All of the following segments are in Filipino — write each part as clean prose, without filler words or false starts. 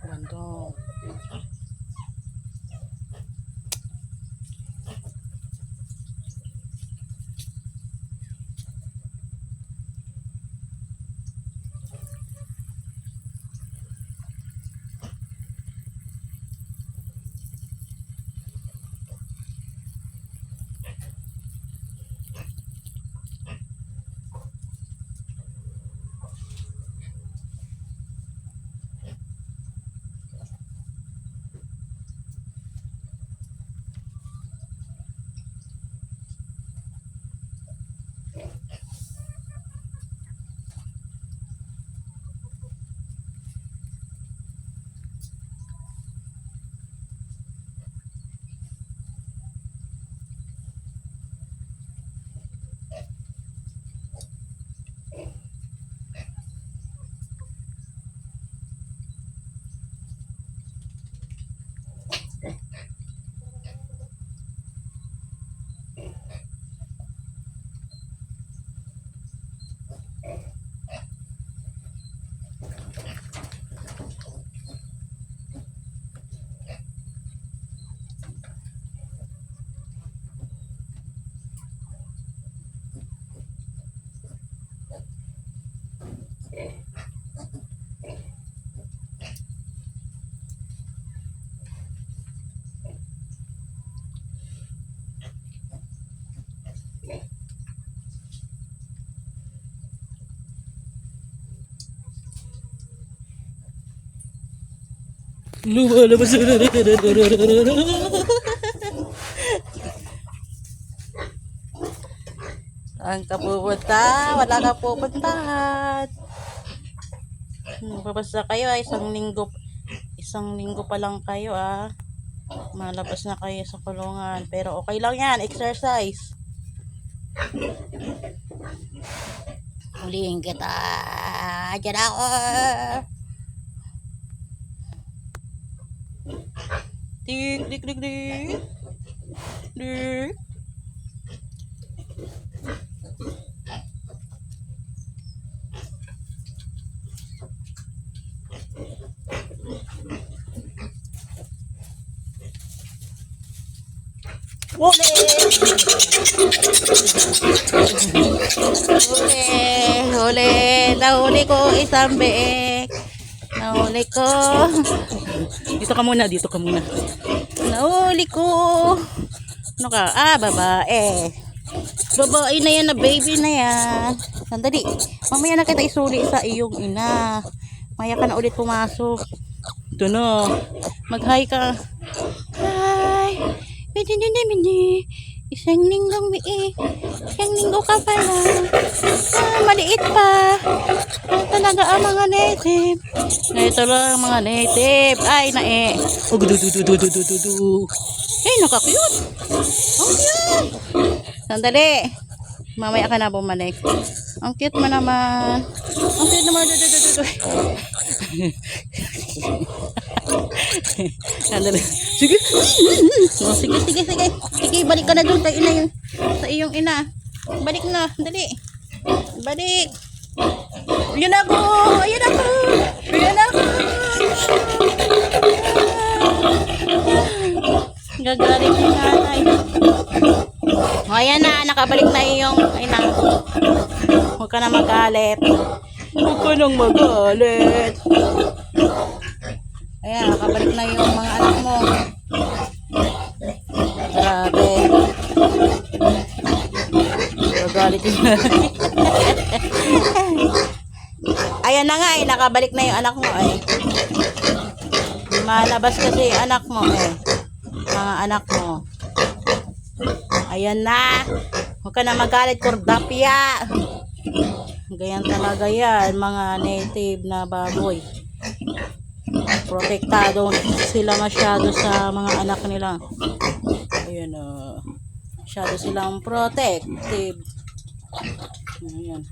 Bandong. Lumalabas. Saan ka pupunta? Wala ka pupuntahan. Babasa kayo ay isang linggo pa lang kayo malabas na kayo sa kulungan, pero okay lang yan, exercise. Huliin kita, dyan ako. Tik tik tik tik tik. Huli! Huli! Nahuli ko isang beek. Nahuli ko. Dito ka muna. Nahuli ko. Ano ka? Babae. Babae na yan, na baby na yan. Sandali. Mamaya na kita isuli sa iyong ina. Maya ka na ulit pumasok. Ito na. Mag-hi ka. Hi! Isang linggo ka pa lang. Maliit pa. Talaga ang mga native. Ito lang mga native. Ay, nae. Ay, naka-cute. Ang cute. Sandali. Mamaya ka na bumalik. Ang cute mo naman. Ang cute naman. Sandali. Sige. Sige, balik ka na doon sa iyong ina. Balik na, dali. Balik. Ayan ako. Gagaling si nanay. Ayan na, nakabalik na iyong ina. Huwag ka na magalit. Ayan, nakabalik na yung mga anak mo. Grabe. Gagalit yun. Ayan na nga nakabalik na yung anak mo Malabas kasi yung anak mo Mga anak mo. Ayan na. Huwag ka na magalit, Cordapia. Ganyan talaga yan, mga native na baboy. Protektado sila masyado sa mga anak nila. Ayan masyado silang protective. Ayan.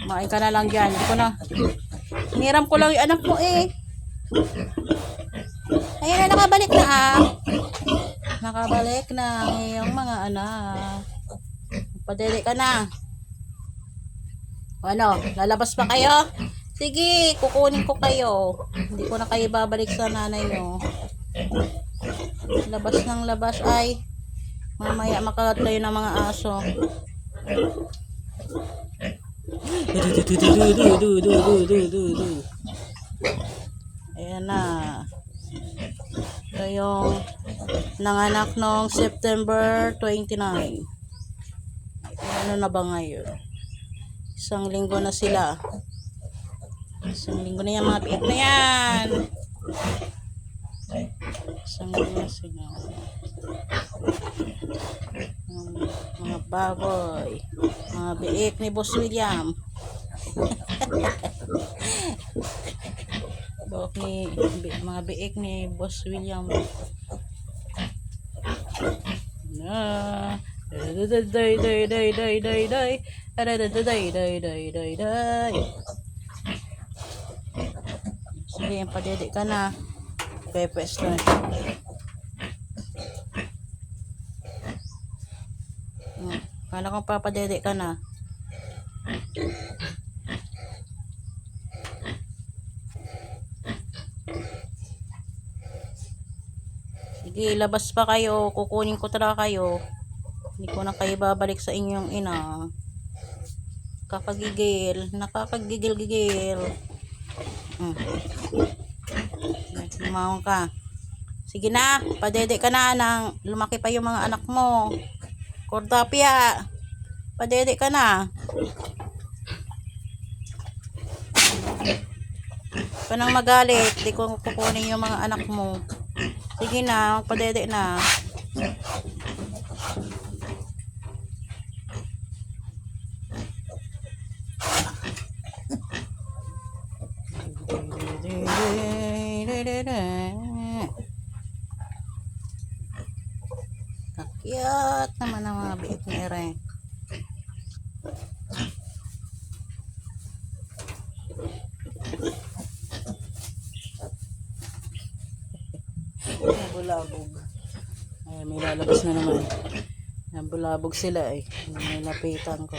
Kumain ka na lang dyan. Hiniram ko lang yung anak mo Ayan na, nakabalik na Nakabalik na ang iyong mga anak. Padede ka na. Ano, lalabas pa kayo? Sige, kukunin ko kayo. Hindi ko na kayo babalik sa nanay nyo. Labas ng labas ay mamaya makagat kayo ng mga aso. Ayan na. Ito yung nanganak noong September 29. Ano na ba ngayon? Isang linggo na sila. Isang linggo na yan, mga piyak na yan. Isang linggo na sila. Mga baboy. Mga biik ni Boss William. Mga biik ni Boss William. Na. Sige, padede ka na. Pepes na. Kala kong papadede ka na. Sige, labas pa kayo. Kukunin ko talaga kayo. Hindi ko na kayo babalik sa inyong ina. Nakakagigil-gigil. Lumahon ka. Sige na, padede ka na nang lumaki pa yung mga anak mo. Cordapia, padede ka na. Pa nang magalit, di ko kukunin yung mga anak mo. Sige na, padede na. Kakyat naman ang mga biik ni Ere. Bulabog. Ay, may lalabas na naman. Bulabog sila eh. May lapitan ko.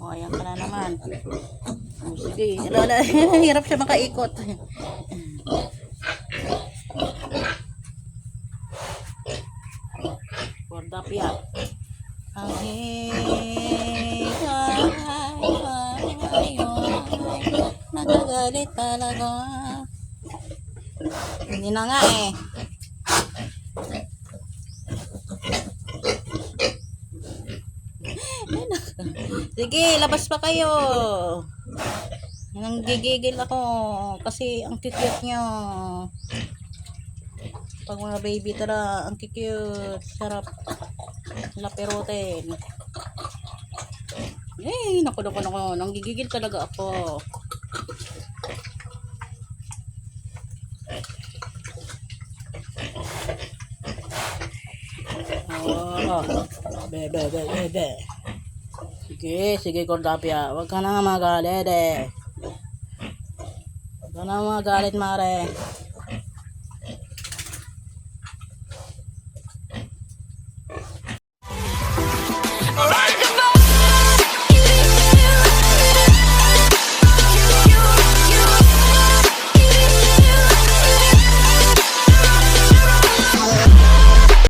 O, ayan ka na naman. O, sige. Hirap siya makaikot. Cordapia. Ang nagagalit talaga. Hindi na nga eh. Sige, labas pa kayo. Nanggigigil ako kasi ang cute nyo. Pag mga baby tara, ang cute, sarap lapirutin. Eh, naku, nanggigigil talaga ako. Oh, bebe. Sige, Cordapia. Huwag ka na magalit eh. Huwag ka na magalit, mare.